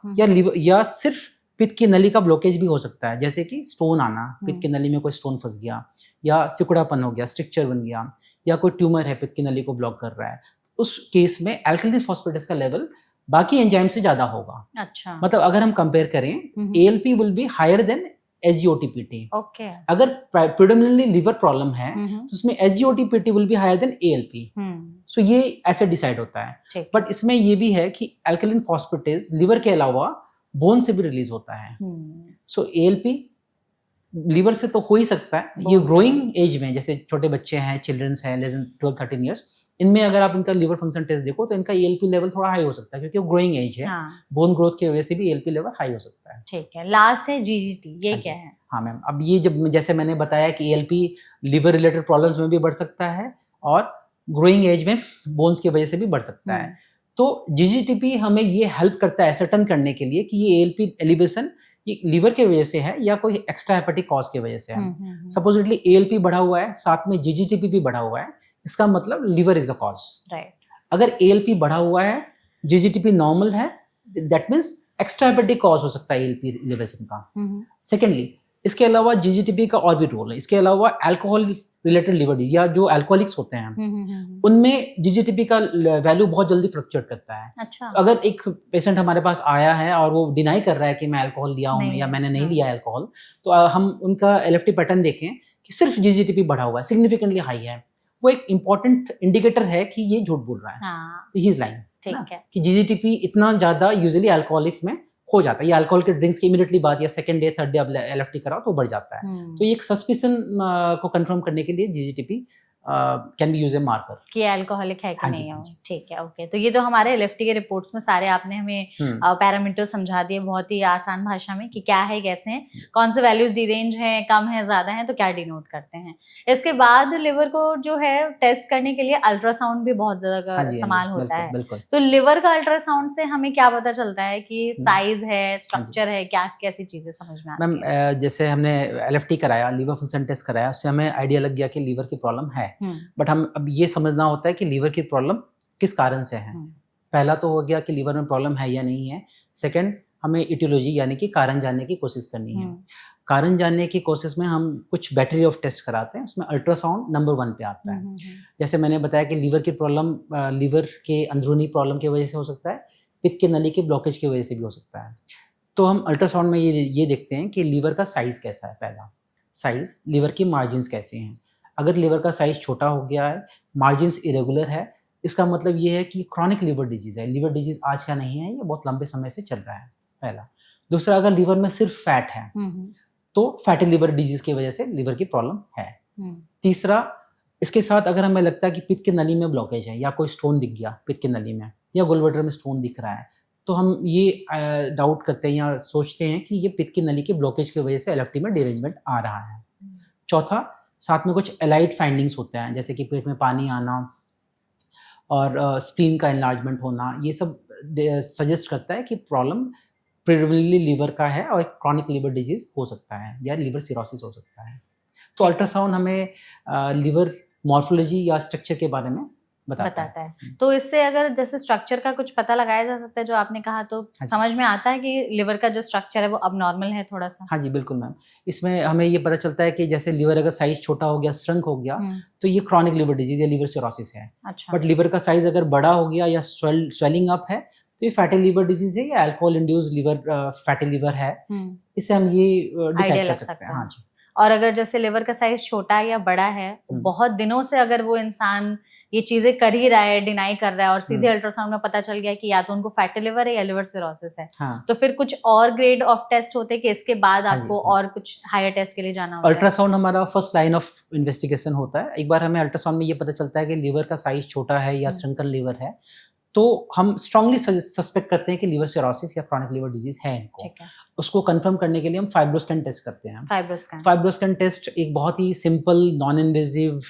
या सिर्फ पित्त की नली का ब्लॉकेज भी हो सकता है, जैसे कि स्टोन आना, पित्त की नली में कोई स्टोन फंस गया या सिकुड़ापन हो गया, स्ट्रक्चर बन गया, या कोई ट्यूमर है पित्त की नली को ब्लॉक कर रहा है। उस केस में अल्कलाइन फॉस्फेटेस का लेवल बाकी एंजाइम से ज्यादा होगा। अच्छा। मतलब अगर हम कंपेयर करें, ALP will be higher than SGOT-PT। Okay. अगर प्रेडोमिनेंटली लिवर प्रॉब्लम है तो उसमें SGOT-PT will be higher than ALP। So ये ऐसे डिसाइड होता है। बट इसमें ये भी है कि अल्कलाइन फॉस्फेटेस लिवर के अलावा बोन से भी रिलीज होता है। सो ALP लिवर से तो हो ही सकता है, ये ग्रोइंग एज में, जैसे छोटे बच्चे हैं, चिल्ड्रंस हैं लेस देन 12-13 ईयर्स, इनमें अगर आप इनका लिवर फंक्शन टेस्ट देखो तो इनका ALP लेवल थोड़ा हाई हो सकता है, क्योंकि वो ग्रोइंग एज है। बोन ग्रोथ की वजह से भी ALP लेवल हाई हो सकता है। ठीक है। लास्ट है GGT, ये क्या है? हाँ मैम, अब ये जैसे मैंने बताया कि ALP लिवर रिलेटेड प्रॉब्लम्स में भी बढ़ सकता है और ग्रोइंग एज में बोन्स की वजह से भी बढ़ सकता है। तो GGTP हमें ये हेल्प करता है सर्टन करने के लिए कि ये ALP एलिवेशन ये लिवर की वजह से है या कोई एक्स्ट्रा हेपेटिक कॉज की वजह से है। सपोजिटली ALP बढ़ा हुआ है, साथ में GGTP भी बढ़ा हुआ है, इसका मतलब liver is the cause. Right. अगर ALP बढ़ा हुआ है, GGTP नॉर्मल है, that means extra hepatic cause हो सकता है ALP एलिवेशन का। सेकेंडली, इसके अलावा GGTP का और भी रोल है। इसके अलावा अल्कोहल रिलेटेड लिवर डिजीज या जो अल्कोहलिक्स होते हैं उनमें जीजीटीपी का वैल्यू बहुत जल्दी फ्लक्चुएट करता है। अच्छा। तो अगर एक पेशेंट हमारे पास आया है और वो डिनाई कर रहा है कि मैं अल्कोहल लिया हूँ या मैंने नहीं लिया अल्कोहल, तो हम उनका एलएफटी पैटर्न देखें कि सिर्फ जीजीटीपी बढ़ा हुआ है, सिग्निफिकेंटली हाई है, वो एक इंपॉर्टेंट इंडिकेटर है कि ये झूठ बोल रहा है, ही इज लाइंग। ठीक है कि जीजीटीपी इतना ज्यादा यूजुअली अल्कोहलिक्स में हो जाता है, या अल्कोहल के ड्रिंक्स के इमीडिएटली बाद या सेकंड डे थर्ड डे अब एलएफटी कराओ तो बढ़ जाता है। तो ये एक सस्पिशन को कंफर्म करने के लिए GGTP can be use a marker कि अल्कोहलिक है कि नहीं है। ठीक है, ओके। तो ये तो हमारे एलएफटी के रिपोर्ट्स में सारे आपने हमें पैरामीटर समझा दिए बहुत ही आसान भाषा में कि क्या है, कैसे हैं, कौन से वैल्यूज डी रेंज हैं, कम है, ज्यादा है, तो क्या डिनोट करते हैं। इसके बाद लिवर को जो है टेस्ट करने के लिए अल्ट्रासाउंड भी बहुत ज्यादा इस्तेमाल होता है। तो लिवर का अल्ट्रासाउंड से हमें क्या पता चलता है कि साइज है, स्ट्रक्चर है, क्या कैसी चीजें समझ में आती हैं? मैम जैसे हमने एलएफटी कराया, लीवर फंक्शन टेस्ट कराया, उससे हमें आइडिया लग गया कि लीवर की प्रॉब्लम है। बट हम अब ये समझना होता है कि लीवर की प्रॉब्लम किस कारण से है। पहला तो हो गया कि लीवर में प्रॉब्लम है या नहीं है। सेकंड, हमें इटियोलॉजी यानी कि कारण जानने की कोशिश करनी है। कारण जानने की कोशिश में हम कुछ बैटरी ऑफ टेस्ट कराते हैं, उसमें अल्ट्रासाउंड नंबर 1 पे आता है। जैसे मैंने बताया कि लीवर की प्रॉब्लम लीवर के अंदरूनी प्रॉब्लम की वजह से हो सकता है, पित्त की नली के ब्लॉकेज की वजह से भी हो सकता है। तो हम अल्ट्रासाउंड में ये देखते हैं कि लीवर का साइज कैसा है। पहला साइज, लीवर की मार्जिन्स कैसे हैं। अगर लीवर का साइज छोटा हो गया है, मार्जिन्स इरेगुलर है, इसका मतलब ये है कि क्रॉनिक लीवर डिजीज है। लीवर डिजीज आज का नहीं है, ये बहुत लंबे समय से चल रहा है, पहला। दूसरा, अगर लीवर में सिर्फ फैट है तो फैटी लीवर डिजीज की वजह से लीवर की प्रॉब्लम है। तीसरा, इसके साथ अगर हमें लगता है कि पित्त की नली में ब्लॉकेज है या कोई स्टोन दिख गया पित्त की नली में, या गोलब्लैडर में स्टोन दिख रहा है, तो हम ये डाउट करते हैं या सोचते हैं कि ये पित्त की नली के ब्लॉकेज की वजह से एलएफटी में डिरेंजमेंट आ रहा है। चौथा, साथ में कुछ एलाइड फाइंडिंग्स होते हैं, जैसे कि पेट में पानी आना और स्प्लीन का एनलार्जमेंट होना, ये सब सजेस्ट करता है कि प्रॉब्लम प्रिडोमिनेटली लीवर का है और एक क्रॉनिक लीवर डिजीज हो सकता है या लीवर सिरोसिस हो सकता है। तो अल्ट्रासाउंड हमें लीवर मॉर्फोलॉजी या स्ट्रक्चर के बारे में बताता है। तो इससे अगर जैसे स्ट्रक्चर का कुछ पता लगाया जा सकता है, जो आपने कहा, तो समझ में आता है कि लिवर का जो स्ट्रक्चर है वो अब नॉर्मल है थोड़ा सा। हाँ जी, बिल्कुल मैम। इसमें हमें ये पता चलता है कि जैसे लिवर अगर साइज छोटा हो गया, श्रंक हो गया, तो ये क्रॉनिक लिवर डिजीज या लिवर सिरोसिस है। अच्छा। बट लिवर का साइज अगर बड़ा हो गया या स्वेलिंग अप है, तो ये फैटी लिवर डिजीज है या alcohol induced liver fatty liver है। इससे हम ये डिसाइड कर सकते हैं। हाँ जी। और अगर जैसे लिवर का साइज छोटा या बड़ा है, बहुत दिनों से अगर वो इंसान ये चीजें कर ही रहा है, डिनाई कर रहा है, और सीधे अल्ट्रासाउंड में पता चल गया कि या तो उनको फैटी लिवर है या लिवर सिरोसिस है, तो फिर कुछ और ग्रेड ऑफ टेस्ट होते हैं कि इसके बाद आपको और कुछ हायर टेस्ट के लिए जाना होता है? अल्ट्रासाउंड हमारा फर्स्ट लाइन ऑफ इन्वेस्टिगेशन होता है। एक बार हमें अल्ट्रासाउंड में ये पता चलता है कि लिवर का साइज छोटा है या श्रंकन लिवर है, तो हम स्ट्रांगली सस्पेक्ट करते हैं कि लिवर सिरोसिस या क्रॉनिक लिवर डिजीज है इनको। उसको कंफर्म करने के लिए हम फाइब्रोस्कैन टेस्ट करते हैं। फाइब्रोस्कैन टेस्ट एक बहुत ही simple non invasive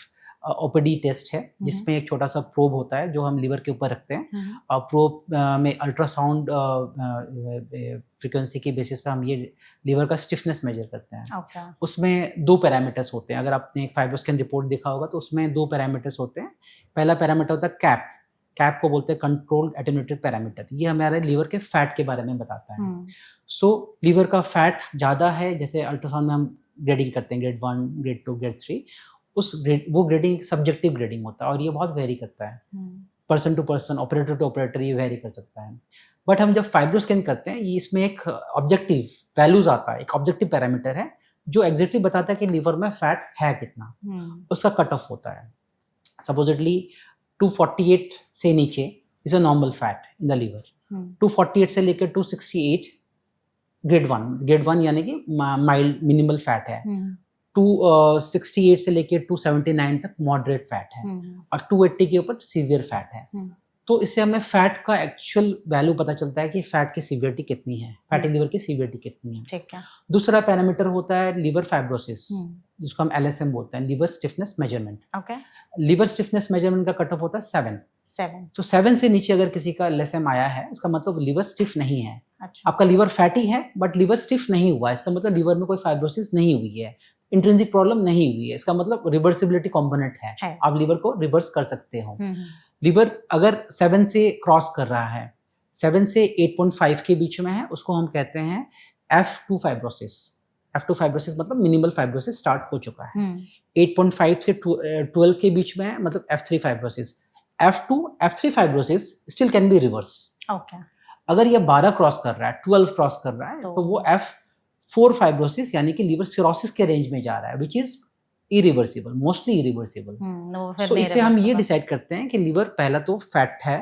OPD test है, जिसमें एक छोटा सा प्रोब होता है जो हम लिवर के ऊपर रखते हैं, और प्रोब में अल्ट्रासाउंड फ्रीक्वेंसी के बेसिस पे हम ये लिवर का स्टिफनेस मेजर करते हैं। उसमें 2 पैरामीटर्स होते हैं। अगर आपने एक फाइब्रोस्कैन रिपोर्ट देखा होगा तो उसमें 2 पैरामीटर्स होते हैं। पहला पैरामीटर होता है कैप को बोलते हैं कंट्रोल्ड एटेन्यूएटेड पैरामीटर। ये हमारे लीवर के फैट के बारे में बताता है। सो लीवर का फैट ज़्यादा है, जैसे अल्ट्रासाउंड में हम ग्रेडिंग करते हैं, ग्रेड 1, ग्रेड 2, ग्रेड 3, वो ग्रेडिंग सब्जेक्टिव ग्रेडिंग होता है और ये बहुत वेरी करता है, person to person, operator to operator, ये वेरी कर सकता है। बट हम जब फाइब्रोस्कैन करते हैं, ये इसमें एक ऑब्जेक्टिव वैल्यूज आता है, एक ऑब्जेक्टिव पैरामीटर है जो एग्जैक्टली बताता है कि लीवर में फैट है कितना, उसका कट ऑफ होता है। सपोजिटली 248 से नीचे is a normal fat in the liver, 248 से लेकर 268 ग्रेड 1 यानी कि माइल्ड मिनिमल फैट है, 268 से लेकर 279 तक मॉडरेट फैट है, और 280 के ऊपर सीवियर फैट है। तो इससे हमें फैट का एक्चुअल वैल्यू पता चलता है कि फैट की सीवियरिटी कितनी है, फैटी लिवर की सीवियरिटी कितनी है। ठीक है। दूसरा पैरामीटर होता है लिवर फाइब्रोसिस, जिसको हम LSM बोलते हैं, liver stiffness measurement. Liver stiffness measurement का कट ऑफ होता है 7। तो 7 से नीचे अगर किसी का LSM आया है, इसका मतलब लिवर स्टिफ नहीं है। अच्छा। आपका लिवर फैटी है बट लिवर स्टिफ नहीं हुआ, इसका मतलब लिवर में कोई फाइब्रोसिस नहीं हुई है, इंट्रिंसिक प्रॉब्लम नहीं हुई है, इसका मतलब रिवर्सिबिलिटी कंपोनेंट है। आप लिवर को रिवर्स कर सकते हो। लिवर अगर 7 से क्रॉस कर रहा है, 7 से 8.5 के बीच में है, उसको हम कहते हैं F2 फाइब्रोसिस। F2 फाइब्रोसिस मतलब मिनिमल फाइब्रोसिस स्टार्ट हो चुका है। 8.5 से 12 के बीच में है मतलब F3 fibrosis. F2 F3 fibrosis still can be reverse. Okay, अगर ये 12 क्रॉस कर रहा है, 12 क्रॉस कर रहा है तो वो F4 फाइब्रोसिस यानी कि लिवर सिरोसिस के रेंज में जा रहा है, which is irreversible, mostly irreversible. So इससे हम ये डिसाइड करते हैं कि लिवर पहला तो फैट है,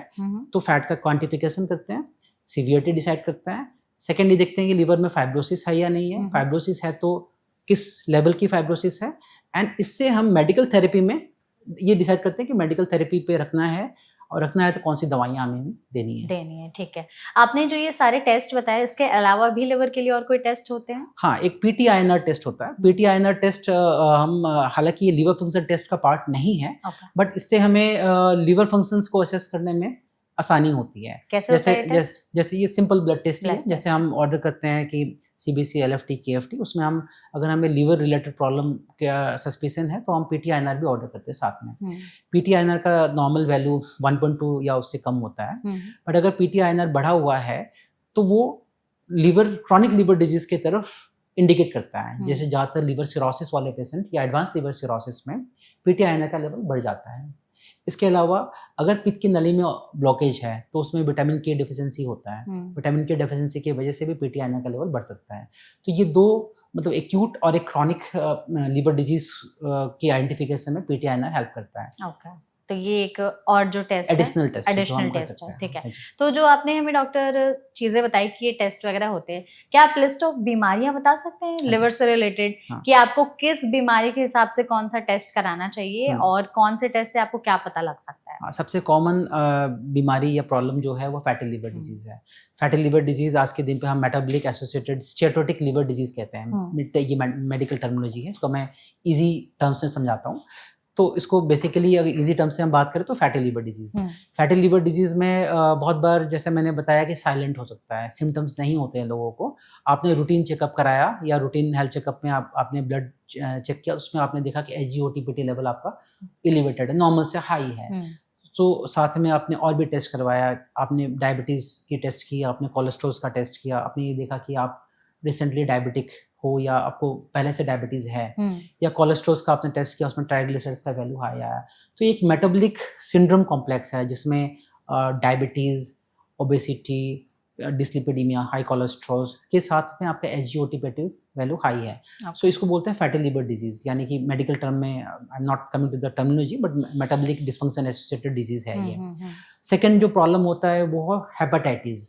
तो फैट का क्वांटिफिकेशन करते हैं, सीवियरिटी डिसाइड करते हैं। सेकेंडली देखते हैं कि लिवर में फाइब्रोसिस है या नहीं है, फाइब्रोसिस है तो किस लेवल की फाइब्रोसिस है, एंड इससे हम मेडिकल थेरेपी में ये डिसाइड करते हैं कि मेडिकल थेरेपी पे रखना है, और रखना है तो कौन सी दवाइयाँ हमें देनी है। ठीक है। आपने जो ये सारे टेस्ट बताए, इसके अलावा भी लिवर के लिए और कोई टेस्ट होते हैं? हाँ, एक PTINR टेस्ट होता है। PTINR टेस्ट हम हालांकि ये लिवर फंक्शन टेस्ट का पार्ट नहीं है, बट इससे हमें लिवर फंक्शंस को असेस करने में आसानी होती है। कैसे होता है टेस्ट? जैसे ये सिंपल ब्लड टेस्ट है, जैसे हम ऑर्डर करते हैं कि CBC, LFT, KFT, उसमें हम अगर हमें लिवर रिलेटेड प्रॉब्लम का सस्पिशन है तो हम PTINR भी ऑर्डर करते हैं साथ में। PTINR का नॉर्मल वैल्यू 1.2 या उससे कम होता है, बट अगर PTINR बढ़ा हुआ है तो वो क्रॉनिक लिवर डिजीज के तरफ इंडिकेट करता है। जैसे ज़्यादातर लिवर सिरोसिस वाले पेशेंट या एडवांस लिवर सिरोसिस में PTINR का लेवल बढ़ जाता है। इसके अलावा अगर पित्त की नली में ब्लॉकेज है तो उसमें विटामिन के डिफिशियंसी होता है। विटामिन के डिफिशियंसी की वजह से भी PTINR का लेवल बढ़ सकता है। तो ये दो मतलब एक्यूट और एक क्रॉनिक लिवर डिजीज की आइडेंटिफिकेशन में PTINR हेल्प करता है। ओके, तो ये एक और जो टेस्ट एडिशनल टेस्ट है, ठीक है। तो जो आपने हमें डॉक्टर चीजें बताई कि ये टेस्ट वगैरह होते हैं, क्या आप लिस्ट ऑफ बीमारियां बता सकते हैं लिवर से रिलेटेड, कि आपको किस बीमारी के हिसाब से कौन सा टेस्ट कराना चाहिए और कौन से टेस्ट से आपको क्या पता लग सकता है? सबसे कॉमन बीमारी या प्रॉब्लम जो है वो फैटी लिवर डिजीज है। फैटी लिवर डिजीज आज के दिन पे हम मेटाबॉलिक एसोसिएटेड स्टेटोटिक लिवर डिजीज कहते हैं। ये मेडिकल टर्मिनोलॉजी है, इसको मैं इजी टर्म्स में समझाता हूँ। तो इसको बेसिकली अगर इजी टर्म्स से हम बात करें तो fatty liver disease. Fatty liver disease में बहुत बार जैसे मैंने बताया कि साइलेंट हो सकता है, सिम्टम्स नहीं होते हैं लोगों को। आपने रूटीन चेकअप कराया या रूटीन हेल्थ चेकअप में आपने ब्लड चेक किया, उसमें आपने देखा कि SGOT-PT लेवल आपका एलिवेटेड है, नॉर्मल से हाई है। तो साथ में आपने और भी टेस्ट करवाया, आपने डायबिटीज़ की टेस्ट किया, आपने कोलेस्ट्रॉल का टेस्ट किया, आपने ये देखा कि आप रिसेंटली डायबिटिक हो या आपको पहले से डायबिटीज़ है, या कोलेस्ट्रॉल का आपने टेस्ट किया, उसमें ट्राइग्लिसराइड्स का वैल्यू हाई आया। तो एक मेटाबॉलिक सिंड्रोम कॉम्प्लेक्स है जिसमें डायबिटीज़, ओबेसिटी, डिस्लिपिडीमिया, हाई कोलेस्ट्रॉल के साथ में आपका SGOT-PT वैल्यू हाई है। सो इसको बोलते हैं फैटी लिवर डिजीज, यानी कि मेडिकल टर्म में I am not coming to the terminology, but metabolic dysfunction associated disease है ये। सेकंड जो प्रॉब्लम होता है वो है हेपेटाइटिस।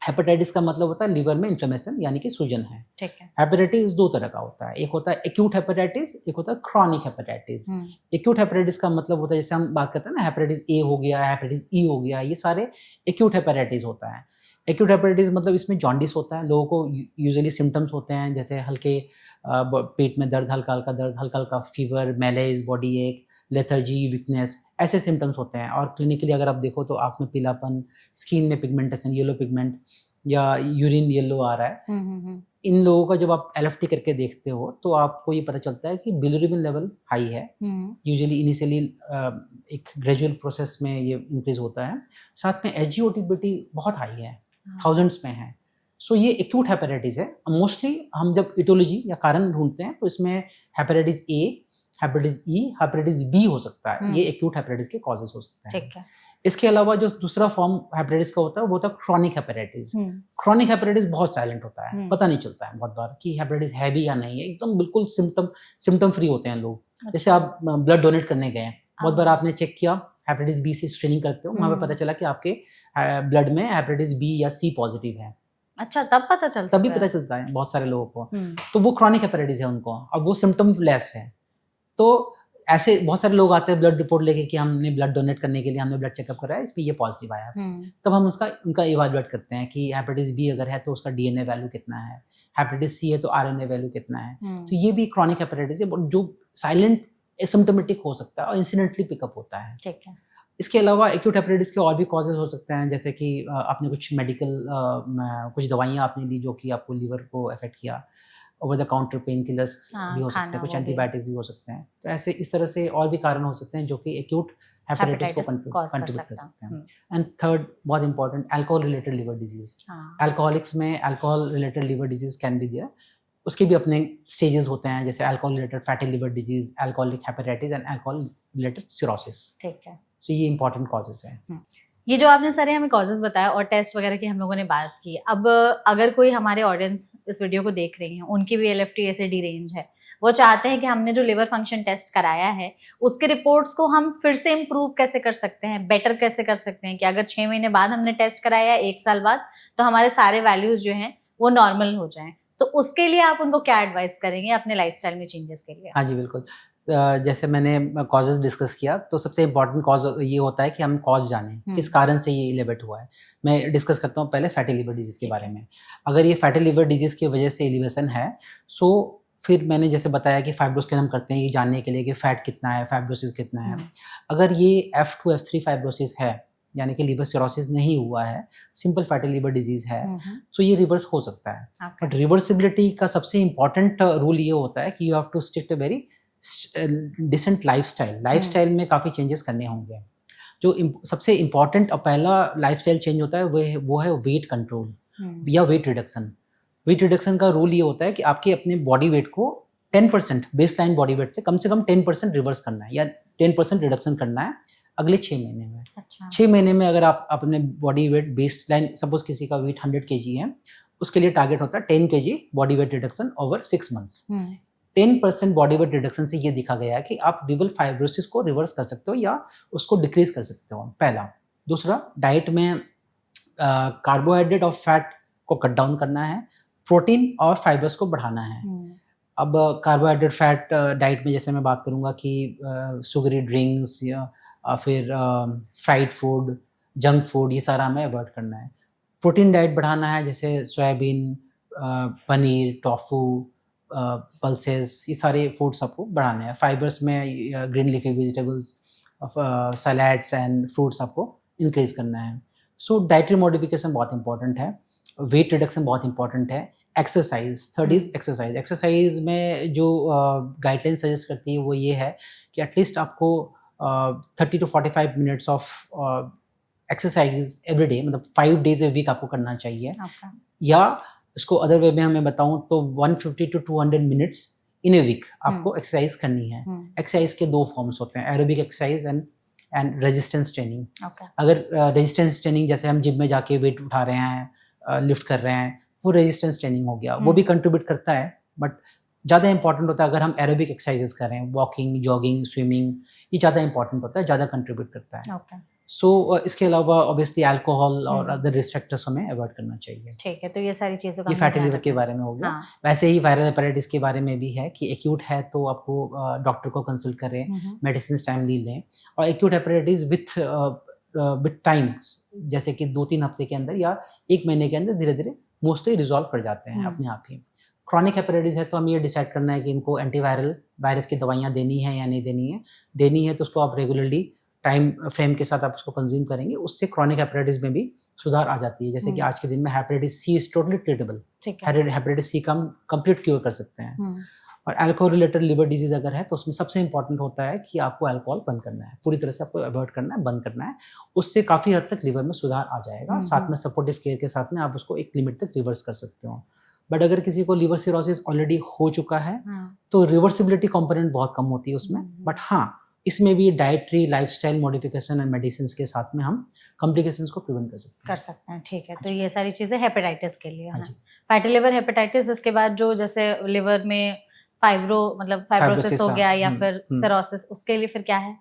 हेपेटाइटिस का मतलब होता है लिवर में इन्फ्लेमेशन यानी कि सूजन है। ठीक है। हेपेटाइटिस दो तरह का होता है, एक होता है एक्यूट हेपेटाइटिस, एक होता है क्रॉनिक हेपेटाइटिस। एक्यूट हेपेटाइटिस का मतलब होता है जैसे हम बात करते हैं ना, हेपेटाइटिस A हो गया, हेपेटाइटिस E हो गया, ये सारे एक्यूट हेपेटाइटिस होता है। एक्यूट हेपेटाइटिस मतलब इसमें जॉन्डिस होता है, लोगों को यूजुअली सिम्टम्स होते हैं जैसे हल्के पेट में दर्द, हल्का हल्का दर्द, हल्का हल्का फीवर, मैलेज, बॉडी एक, लेथर्जी, वीकनेस, ऐसे सिम्टम्स होते हैं। और क्लिनिकली अगर आप देखो तो आँख में पीलापन, स्किन में पिगमेंटेशन, येलो पिगमेंट या यूरिन येलो आ रहा है। इन लोगों का जब आप LFT करके देखते हो तो आपको ये पता चलता है कि बिलिरुबिन लेवल हाई है। यूजुअली इनिशियली एक ग्रेजुअल प्रोसेस में ये इंक्रीज होता है। साथ में SGOT-PT बहुत हाई है, थाउजेंड्स में है। सो ये एक्यूट हेपेटाइटिस है। मोस्टली हम जब इटोलॉजी या कारण ढूंढते हैं तो इसमें hepatitis A, hepatitis E, hepatitis B हो सकता है, ये एक्यूट हेपेटाइटिस के कॉजेस हो सकते हैं। ठीक है। इसके अलावा जो दूसरा फॉर्म हेपेटाइटिस का होता है वो होता है क्रॉनिक हेपेटाइटिस। क्रॉनिक हेपेटाइटिस बहुत साइलेंट होता है, पता नहीं चलता है बहुत बार कि हेपेटाइटिस है भी या नहीं है, एकदम बिल्कुल सिम्टम फ्री होते हैं लोग। जैसे आप ब्लड डोनेट करने गए, बहुत बार आपने चेक किया, हेपेटाइटिस B से स्क्रीनिंग करते हो, वहाँ पे पता चला कि आपके ब्लड में हेपेटाइटिस B या C पॉजिटिव है। अच्छा, तब पता चलता है? तभी पता चलता है बहुत सारे लोगों को। तो वो क्रॉनिक हेपेटाइटिस है उनको, अब वो सिम्टम लेस है। तो ऐसे बहुत सारे लोग आते हैं ब्लड रिपोर्ट लेके कि हमने ब्लड डोनेट करने के लिए हमने ब्लड चेकअप कराया, इस पे ये पॉजिटिव आया। तब हम उनका इवैल्यूएट करते हैं कि हेपेटाइटिस B अगर है तो उसका DNA वैल्यू कितना है, हेपेटाइटिस C है तो RNA वैल्यू कितना है। तो ये भी क्रॉनिक हेपेटाइटिस है जो साइलेंट एसिम्प्टोमेटिक हो सकता है और इंसिडेंटली पिकअप होता है। ठीक है। इसके अलावा एक्यूट हेपेटाइटिस के और भी कॉजेज हो सकते हैं, जैसे कि आपने कुछ मेडिकल कुछ दवाइयाँ आपने ली जो कि आपको लीवर को अफेक्ट किया, over the counter pain killers भी हो सकते हैं, कुछ एंटीबायोटिक्स भी हो सकते हैं। तो ऐसे इस तरह से और भी कारण हो सकते हैं जो कि एक्यूट हेपेटाइटिस को कंट्रीब्यूट कर सकते हैं। एंड थर्ड बहुत important, alcohol related liver disease. Alcoholics में alcohol related liver disease can be there. उसके भी अपने स्टेजेस होते हैं, जैसे alcohol related fatty liver disease, alcoholic hepatitis and alcohol related cirrhosis. ठीक है। तो ये इंपॉर्टेंट कॉजेज हैं। ये जो आपने सारे हमें कॉजेज बताया और टेस्ट वगैरह की हम लोगों ने बात की, अब अगर कोई हमारे ऑडियंस इस वीडियो को देख रही हैं, उनकी भी LFT ACD रेंज है, वो चाहते हैं कि हमने जो लिवर फंक्शन टेस्ट कराया है उसके रिपोर्ट्स को हम फिर से इम्प्रूव कैसे कर सकते हैं, बेटर कैसे कर सकते हैं, कि अगर 6 महीने बाद हमने टेस्ट कराया है, 1 साल बाद, तो हमारे सारे वैल्यूज जो हैं वो नॉर्मल हो जाएं, तो उसके लिए आप उनको क्या एडवाइस करेंगे अपने लाइफस्टाइल में चेंजेस के लिए? हाँ जी, बिल्कुल। जैसे मैंने कॉजेज़ डिस्कस किया, तो सबसे इम्पोर्टेंट कॉज़ ये होता है कि हम कॉज़ जानें, किस कारण से ये एलिवेट हुआ है। मैं डिस्कस करता हूँ पहले फैटी लिवर डिजीज़ के बारे में। अगर ये फैटी लिवर डिजीज़ की वजह से एलिवेशन है, सो फिर मैंने जैसे बताया कि फाइब्रोस्कैन हम करते हैं ये जानने के लिए कि फैट कितना है, फाइब्रोसिस कितना है। अगर ये F2 F3 फाइब्रोसिस है, यानी कि लिवर सिरोसिस नहीं हुआ है, सिंपल फैटी लिवर डिजीज़ है, तो ये रिवर्स हो सकता है। बट रिवर्सिबिलिटी का सबसे इम्पॉर्टेंट रूल ये होता है कि you have to stick to very decent lifestyle में काफ़ी चेंजेस करने होंगे। जो सबसे इम्पॉर्टेंट और पहला लाइफस्टाइल चेंज होता है वो है वेट कंट्रोल या वेट रिडक्शन। वेट रिडक्शन का रूल ये होता है कि आपके अपने बॉडी वेट को 10% बेसलाइन बॉडी वेट से कम 10% रिवर्स करना है या 10% रिडक्शन करना है अगले 6 महीने में। अच्छा। 6 महीने में अगर आप अपने बॉडी वेट बेसलाइन, सपोज किसी का वेट 100 kg है, उसके लिए टारगेट होता है 10 kg body weight reduction over 6 months. 10% body weight reduction से ये देखा गया है कि आप लिवर फाइब्रोसिस को रिवर्स कर सकते हो या उसको डिक्रीज कर सकते हो, पहला। दूसरा, डाइट में कार्बोहाइड्रेट और फैट को कट डाउन करना है, प्रोटीन और फाइबर्स को बढ़ाना है। अब कार्बोहाइड्रेट फैट डाइट में जैसे मैं बात करूँगा कि शुगरी ड्रिंक्स या फिर फ्राइड फूड, जंक फूड, ये सारा हमें अवॉइड करना है। प्रोटीन डाइट बढ़ाना है, जैसे सोयाबीन, पनीर, टोफू, पल्सेस, ये सारे फूड्स आपको बढ़ाने हैं। फाइबर्स में green leafy vegetables, salads and fruits आपको इंक्रीज करना है। सो डाइटरी मॉडिफिकेशन बहुत इंपॉर्टेंट है, वेट रिडक्शन बहुत इंपॉर्टेंट है। Exercise, third is exercise. Exercise में जो गाइडलाइन सजेस्ट करती है वो ये है कि एटलीस्ट आपको 30 to 45 minutes of exercise every day, मतलब 5 days a week आपको करना चाहिए। या इसको अदर वे में हमें बताऊं तो 150 to 200 minutes in a week आपको एक्सरसाइज करनी है। एक्सरसाइज के 2 फॉर्म्स होते हैं, aerobic exercise and resistance training. अगर रेजिस्टेंस ट्रेनिंग जैसे हम जिम में जाके वेट उठा रहे हैं, लिफ्ट कर रहे हैं, वो रेजिस्टेंस ट्रेनिंग हो गया, वो भी कंट्रीब्यूट करता है, बट ज़्यादा इंपॉर्टेंट होता है अगर हम एरोबिक एक्सरसाइजेस कर रहे हैं, वॉकिंग, जॉगिंग, स्विमिंग, ये ज़्यादा इंपॉर्टेंट होता है, ज़्यादा कंट्रीब्यूट करता है। सो इसके अलावा ऑब्वियसली अल्कोहल और अदर रिस्क फैक्टर्स हमें अवॉइड करना चाहिए। ठीक है, तो ये सारी चीज़ों का ये फैटी लिवर के बारे में हो गया। वैसे ही वायरल हेपेटाइटिस के बारे में भी है कि एक्यूट है तो आपको डॉक्टर को कंसल्ट करें, मेडिसिन टाइमली लें। और एक्यूट हेपेटाइटिस विथ टाइम, जैसे कि 2-3 हफ्ते के अंदर या 1 महीने के अंदर धीरे धीरे मोस्टली रिजॉल्व कर जाते हैं अपने आप ही। क्रॉनिक हेपेटाइटिस है तो हम ये डिसाइड करना है कि इनको एंटीवायरल वायरस की दवाइयाँ देनी है या नहीं देनी है तो उसको आप रेगुलरली टाइम फ्रेम के साथ आप उसको कंज्यूम करेंगे, उससे क्रॉनिक हेपेटाइटिस में भी सुधार आ जाती है। जैसे कि आज के दिन में hepatitis C is totally treatable, hepatitis C का हम कंप्लीट क्योर कर सकते हैं। और अल्कोहल रिलेटेड लिवर डिजीज अगर है तो उसमें सबसे इंपॉर्टेंट होता है कि आपको अल्कोहल बंद करना है, पूरी तरह से आपको अवॉइड करना है, बंद करना है। उससे काफ़ी हद तक लिवर में सुधार आ जाएगा। साथ में सपोर्टिव केयर के साथ में आप उसको एक लिमिट तक रिवर्स कर सकते हो। बट अगर किसी को लिवर सिरोसिस ऑलरेडी हो चुका है तो रिवर्सिबिलिटी कंपोनेंट बहुत कम होती है उसमें। बट हाँ, इसमें भी dietary, lifestyle modification and medicine के साथ में हम कॉम्प्लिकेशंस को प्रिवेंट कर सकते हैं। ठीक है, तो ये सारी चीज़ें हेपेटाइटिस के लिए है। फैटी लिवर हेपेटाइटिस, इसके बाद जो जैसे लिवर में फाइब्रोसिस हो गया या फिर सिरोसिस, उसके लिए फिर क्या है?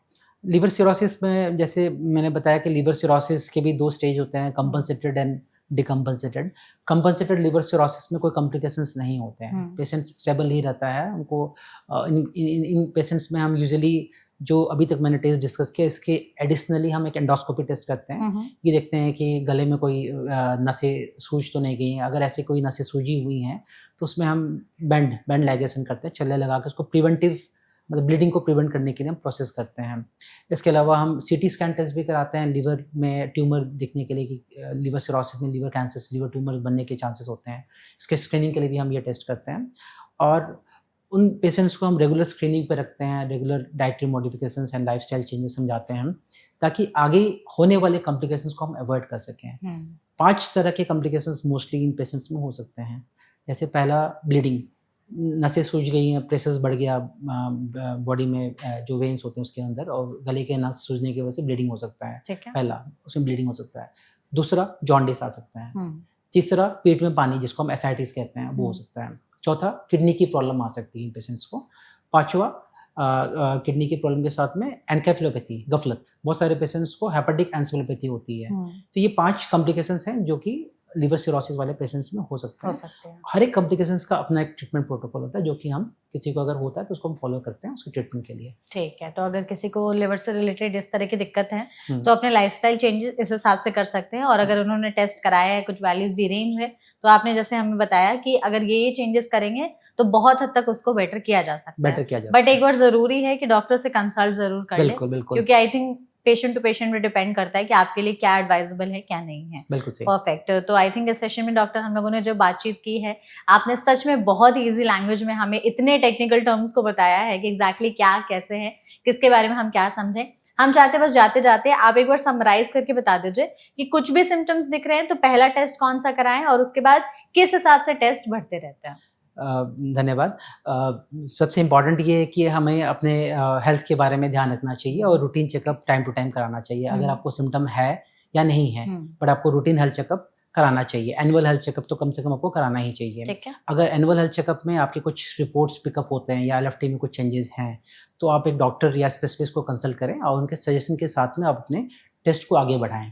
लिवर सिरोसिस में जैसे मैंने बताया कि लिवर सिरोसिस के भी 2 स्टेज होते हैं, compensated and decompensated. Compensated liver cirrhosis में कोई कॉम्प्लिकेशंस नहीं होते हैं, पेशेंट स्टेबल ही रहता है। उनको इन पेशेंट्स में हम यूजुअली जो अभी तक मैंने टेस्ट डिस्कस किया, इसके एडिशनली हम एक एंडोस्कोपी टेस्ट करते हैं। ये देखते हैं कि गले में कोई नसें सूज तो नहीं गई हैं। अगर ऐसे कोई नसें सूजी हुई हैं तो उसमें हम बैंड लाइगेशन करते हैं, छल्ले लगा के उसको प्रिवेंटिव, मतलब ब्लीडिंग को प्रिवेंट करने के लिए हम प्रोसेस करते हैं। इसके अलावा हम CT स्कैन टेस्ट भी कराते हैं लिवर में ट्यूमर दिखने के लिए कि लिवर सिरोसिस में लिवर कैंसर, लिवर ट्यूमर बनने के चांसेस होते हैं। इसके स्क्रीनिंग के लिए भी हम ये टेस्ट करते हैं। और उन पेशेंट्स को हम रेगुलर स्क्रीनिंग पे रखते हैं, regular dietary modifications and lifestyle changes समझाते हैं ताकि आगे होने वाले कॉम्प्लिकेशंस को हम अवॉइड कर सकें। 5 तरह के कॉम्प्लिकेशंस मोस्टली इन पेशेंट्स में हो सकते हैं। जैसे पहला, ब्लीडिंग। नसें सूज गई हैं, प्रेशर्स बढ़ गया बॉडी में, जो वेन्स होते हैं उसके अंदर, और गले के नस सूजने की वजह से ब्लीडिंग हो सकता है। ठीक है। पहला, उसमें ब्लीडिंग हो सकता है। दूसरा, जॉन्डिस आ सकता है। हम्म, तीसरा, पेट में पानी, जिसको हम एसाइटिस कहते हैं, वो हो सकता है। चौथा, किडनी की प्रॉब्लम आ सकती है इन पेशेंट्स को। पांचवा, किडनी की प्रॉब्लम के साथ में एनकेफेलोपैथी, गफलत, बहुत सारे पेशेंट्स को हेपेटिक एन्सेफेलोपैथी होती है। तो ये 5 कॉम्प्लिकेशंस हैं जो कि लिवर सिरोसिस वाले पेशेंट्स में हो सकते हो हैं। सकते हैं। हर एक कॉम्प्लिकेशंस का अपना एक ट्रीटमेंट प्रोटोकॉल होता है, जो कि हम किसी को अगर होता है तो उसको हम फॉलो करते हैं उसके ट्रीटमेंट के लिए। ठीक है, तो अगर किसी को लिवर से रिलेटेड इस तरह की दिक्कत है हम्म। तो अपने लाइफस्टाइल चेंजेस इस हिसाब से कर सकते हैं, और अगर उन्होंने टेस्ट कराया है, कुछ वैल्यूज डिरेंज है, तो आपने जैसे हमें बताया कि अगर ये चेंजेस करेंगे तो बहुत हद तक उसको बेटर किया जा सकता है। बेटर किया जा बट सकता एक बार जरूरी है कि डॉक्टर से कंसल्ट जरूर कर है। ले, बिल्कुल बिल्कुल क्योंकि I think patient to patient में डिपेंड करता है कि आपके लिए क्या एडवाइजेबल है, क्या नहीं है। बिल्कुल सही। परफेक्ट। तो आई थिंक इस सेशन में डॉक्टर हम लोगों ने जो बातचीत की है, आपने सच में बहुत इजी लैंग्वेज में हमें इतने टेक्निकल टर्म्स को बताया है कि एग्जैक्टली क्या कैसे है, किसके बारे में हम क्या समझें। हम चाहते बस जाते जाते आप एक बार समराइज करके बता दीजिए कि कुछ भी सिम्टम्स दिख रहे हैं तो पहला टेस्ट कौन सा कराएं, और उसके बाद किस हिसाब से टेस्ट बढ़ते रहते हैं। धन्यवाद। सबसे इम्पॉर्टेंट ये है कि हमें अपने हेल्थ के बारे में ध्यान रखना चाहिए और routine checkup time to time कराना चाहिए। अगर आपको सिम्टम है या नहीं है, बट आपको रूटीन हेल्थ चेकअप कराना चाहिए। एनुअल हेल्थ चेकअप तो कम से कम आपको कराना ही चाहिए। ठीक है। अगर एनुअल हेल्थ चेकअप में आपके कुछ रिपोर्ट्स पिकअप होते हैं या एलएफटी में कुछ चेंजेस हैं, तो आप एक डॉक्टर या स्पेशलिस्ट को कंसल्ट करें और उनके सजेशन के साथ में आप अपने टेस्ट को आगे बढ़ाएं।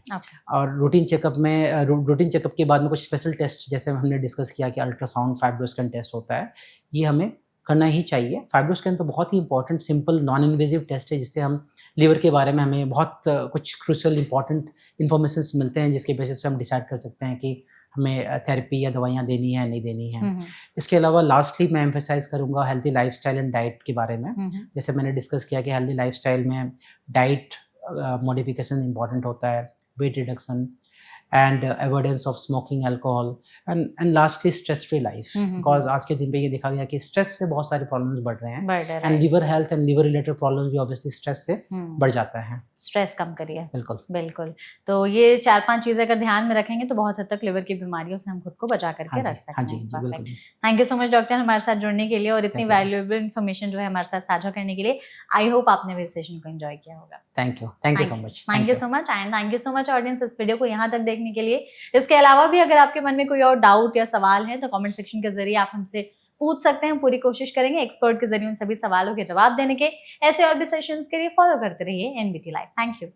और रूटीन चेकअप के बाद में कुछ स्पेशल टेस्ट, जैसे हमने डिस्कस किया कि अल्ट्रासाउंड, फाइब्रोस्कैन टेस्ट होता है, ये हमें करना ही चाहिए। फाइब्रोस्कैन तो बहुत ही important, simple, non invasive test है, जिससे हम लिवर के बारे में हमें बहुत कुछ क्रूशियल इंपॉर्टेंट इन्फॉर्मेशन मिलते हैं, जिसके बेसिस पे हम डिसाइड कर सकते हैं कि हमें थेरेपी या दवाइयाँ देनी है नहीं देनी है। इसके अलावा लास्टली मैं एम्फेसाइज करूँगा हेल्थी लाइफस्टाइल एंड डाइट के बारे में। जैसे मैंने डिस्कस किया कि हेल्थी लाइफस्टाइल में डाइट मॉडिफिकेशन इंपॉर्टेंट होता है, weight reduction and avoidance of smoking, alcohol, and lastly stress free life. Because आज के दिन पे ये देखा गया कि स्ट्रेस से बहुत सारे प्रॉब्लम्स बढ़ रहे हैं, and liver health and liver related problems भी ऑब्वियसली स्ट्रेस से बढ़ जाता है। स्ट्रेस कम करिए। बिल्कुल बिल्कुल। तो ये 4-5 चीजें अगर ध्यान में रखेंगे तो बहुत हद तक लिवर की बीमारियों से हम खुद को बचा करके रख सकते हैं। हाँ जी, बिल्कुल। Thank you so much doctor हमारे साथ जुड़ने के लिए और इतनी वैल्यूएबल इन्फॉर्मेशन जो है हमारे साथ साझा करने के लिए। आई होप आपने भी इस सेशन को एंजॉय किया होगा। Thank you so much. Thank you so much and thank you so much audience इस वीडियो को यहाँ तक देखने के लिए। इसके अलावा भी अगर आपके मन में कोई और डाउट या सवाल है तो कमेंट सेक्शन के जरिए आप हमसे पूछ सकते हैं। पूरी कोशिश करेंगे एक्सपर्ट के जरिए उन सभी सवालों के जवाब देने के। ऐसे और भी सेशंस के लिए फॉलो करते रहिए एनबीटी लाइव। Thank you.